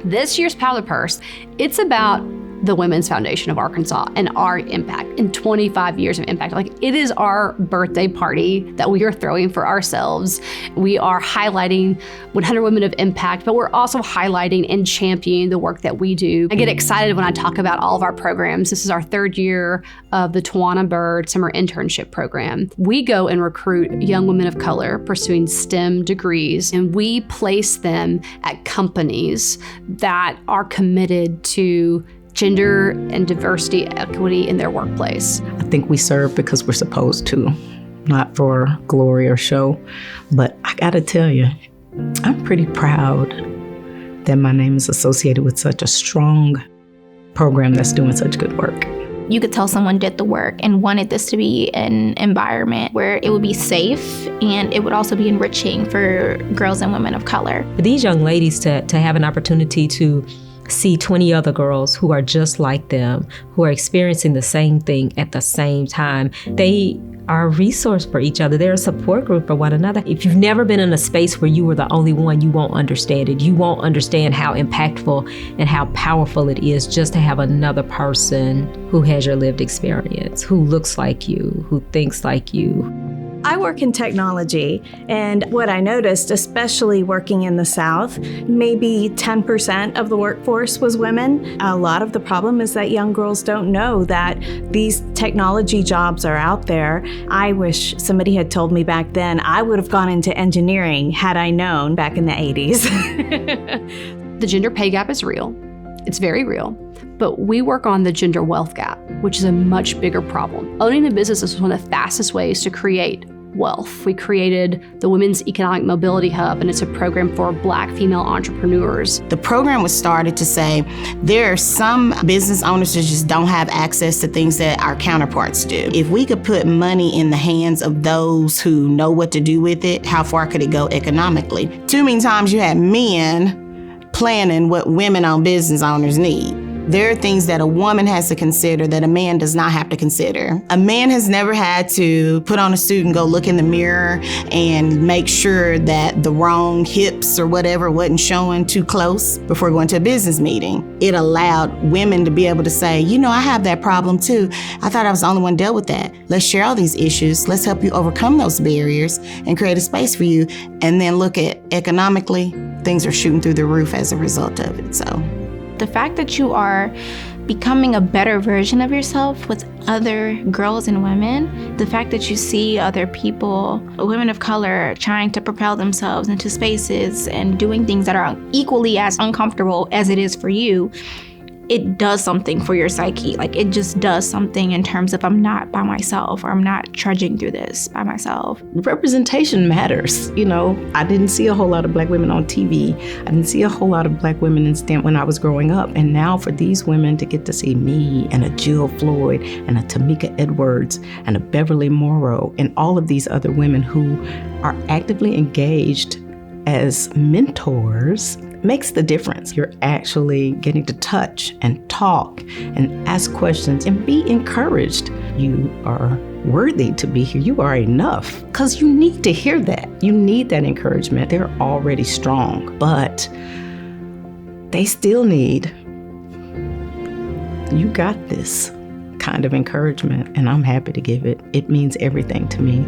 This year's Power the Purse, it's about the Women's Foundation of Arkansas and our impact in 25 years of impact. Like, it is our birthday party that we are throwing for ourselves. We are highlighting 100 Women of Impact, but we're also highlighting and championing the work that we do. I get excited when I talk about all of our programs. This is our third year of the Tawana Bird Summer Internship Program. We go and recruit young women of color pursuing STEM degrees, and we place them at companies that are committed to gender and diversity equity in their workplace. I think we serve because we're supposed to, not for glory or show. But I gotta tell you, I'm pretty proud that my name is associated with such a strong program that's doing such good work. You could tell someone did the work and wanted this to be an environment where it would be safe and it would also be enriching for girls and women of color. For these young ladies to have an opportunity to see 20 other girls who are just like them, who are experiencing the same thing at the same time. They are a resource for each other. They're a support group for one another. If you've never been in a space where you were the only one, you won't understand it. You won't understand how impactful and how powerful it is just to have another person who has your lived experience, who looks like you, who thinks like you. I work in technology, and what I noticed, especially working in the South, maybe 10% of the workforce was women. A lot of the problem is that young girls don't know that these technology jobs are out there. I wish somebody had told me back then. I would have gone into engineering had I known back in the 80s. The gender pay gap is real. It's very real. But we work on the gender wealth gap, which is a much bigger problem. Owning a business is one of the fastest ways to create wealth. We created the Women's Economic Mobility Hub, and it's a program for Black female entrepreneurs. The program was started to say there are some business owners that just don't have access to things that our counterparts do. If we could put money in the hands of those who know what to do with it, how far could it go economically? Too many times you had men planning what women-owned business owners need. There are things that a woman has to consider that a man does not have to consider. A man has never had to put on a suit and go look in the mirror and make sure that the wrong hips or whatever wasn't showing too close before going to a business meeting. It allowed women to be able to say, you know, I have that problem too. I thought I was the only one dealt with that. Let's share all these issues. Let's help you overcome those barriers and create a space for you. And then look at economically, things are shooting through the roof as a result of it. So the fact that you are becoming a better version of yourself with other girls and women, the fact that you see other people, women of color, trying to propel themselves into spaces and doing things that are equally as uncomfortable as it is for you, it does something for your psyche. Like, it just does something in terms of I'm not by myself, or I'm not trudging through this by myself. Representation matters. You know, I didn't see a whole lot of Black women on TV. I didn't see a whole lot of Black women in STEM when I was growing up. And now for these women to get to see me and a Jill Floyd and a Tamika Edwards and a Beverly Morrow and all of these other women who are actively engaged as mentors makes the difference. You're actually getting to touch and talk and ask questions and be encouraged. You are worthy to be here. You are enough, because you need to hear that. You need that encouragement. They're already strong, but they still need, you got this kind of encouragement, and I'm happy to give it. It means everything to me.